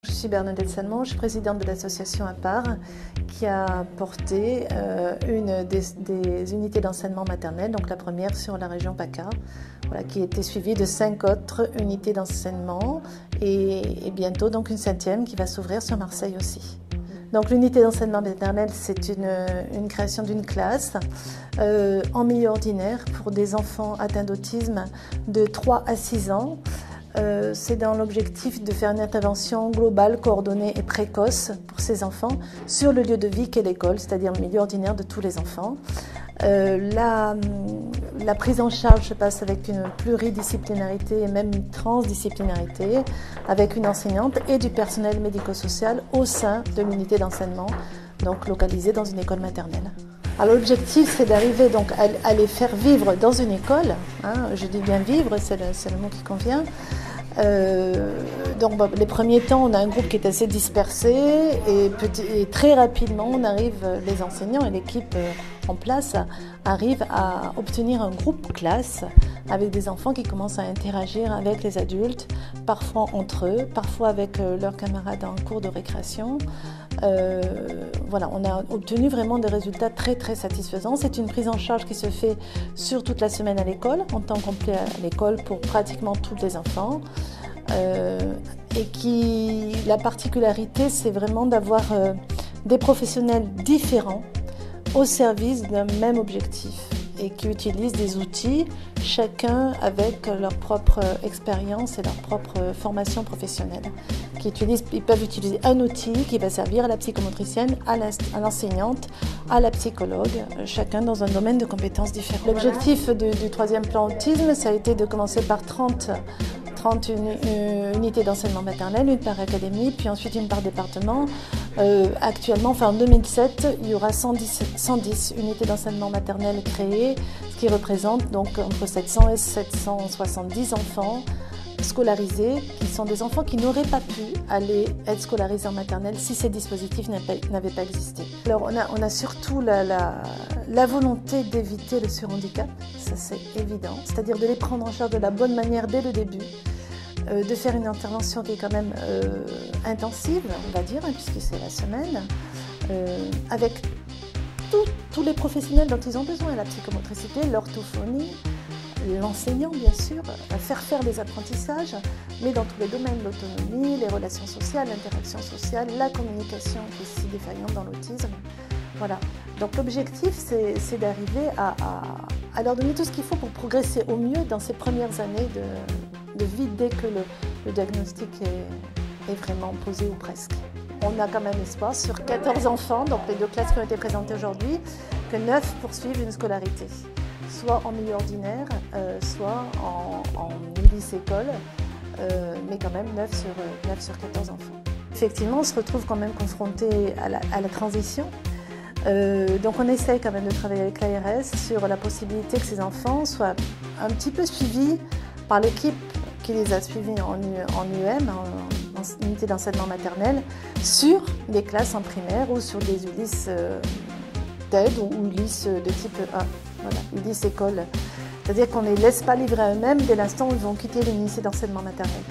Je suis Bernadette Salmon, je suis présidente de l'association APAR qui a porté une des unités d'enseignement maternel, donc la première sur la région PACA, voilà, qui a été suivie de 5 autres unités d'enseignement et bientôt donc une 7e qui va s'ouvrir sur Marseille aussi. Donc l'unité d'enseignement maternel, c'est une création d'une classe en milieu ordinaire pour des enfants atteints d'autisme de 3 à 6 ans. C'est dans l'objectif de faire une intervention globale, coordonnée et précoce pour ces enfants sur le lieu de vie qu'est l'école, c'est-à-dire le milieu ordinaire de tous les enfants. La prise en charge se passe avec une pluridisciplinarité et même une transdisciplinarité, avec une enseignante et du personnel médico-social au sein de l'unité d'enseignement, donc localisée dans une école maternelle. Alors l'objectif, c'est d'arriver donc à les faire vivre dans une école, hein, je dis bien vivre, c'est le mot qui convient. Donc les premiers temps, on a un groupe qui est assez dispersé et très rapidement, les enseignants et l'équipe en place arrivent à obtenir un groupe classe avec des enfants qui commencent à interagir avec les adultes, parfois entre eux, parfois avec leurs camarades en cours de récréation. Voilà, on a obtenu vraiment des résultats très très satisfaisants. C'est une prise en charge qui se fait sur toute la semaine à l'école, en temps complet à l'école pour pratiquement tous les enfants. La particularité, c'est vraiment d'avoir des professionnels différents au service d'un même objectif et qui utilisent des outils, chacun avec leur propre expérience et leur propre formation professionnelle. Ils peuvent utiliser un outil qui va servir à la psychomotricienne, à l'enseignante, à la psychologue, chacun dans un domaine de compétences différents. L'objectif du 3e plan autisme, ça a été de commencer par 30 unités d'enseignement maternel, une par académie, puis ensuite une par département. Actuellement, en 2007, il y aura 110 unités d'enseignement maternel créées, ce qui représente donc entre 700 et 770 enfants scolarisés, qui sont des enfants qui n'auraient pas pu aller être scolarisés en maternelle si ces dispositifs n'avaient pas existé. Alors on a surtout la volonté d'éviter le surhandicap, ça c'est évident, c'est-à-dire de les prendre en charge de la bonne manière dès le début, de faire une intervention qui est quand même intensive, on va dire, puisque c'est la semaine, avec tous les professionnels dont ils ont besoin, la psychomotricité, l'orthophonie, l'enseignant bien sûr, faire des apprentissages, mais dans tous les domaines, l'autonomie, les relations sociales, l'interaction sociale, la communication qui est si défaillante dans l'autisme. Voilà. Donc l'objectif, c'est d'arriver à leur donner tout ce qu'il faut pour progresser au mieux dans ces premières années de vie dès que le diagnostic est vraiment posé ou presque. On a quand même espoir sur 14 enfants, donc les 2 classes qui ont été présentées aujourd'hui, que 9 poursuivent une scolarité, soit en milieu ordinaire, soit en milice-école, mais quand même 9 sur 14 enfants. Effectivement, on se retrouve quand même confronté à la transition. Donc on essaye quand même de travailler avec l'ARS sur la possibilité que ces enfants soient un petit peu suivis par l'équipe qui les a suivis en UM, en unité d'enseignement maternel, sur des classes en primaire ou sur des ULIS TED ou ULIS de type 1, voilà, ULIS école. C'est-à-dire qu'on ne les laisse pas livrer à eux-mêmes dès l'instant où ils vont quitter l'unité d'enseignement maternel.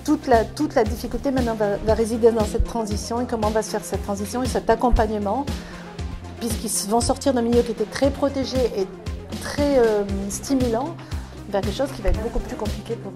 Toute la difficulté maintenant va résider dans cette transition et comment va se faire cette transition et cet accompagnement, puisqu'ils vont sortir d'un milieu qui était très protégé et très stimulant vers quelque chose qui va être beaucoup plus compliqué pour eux.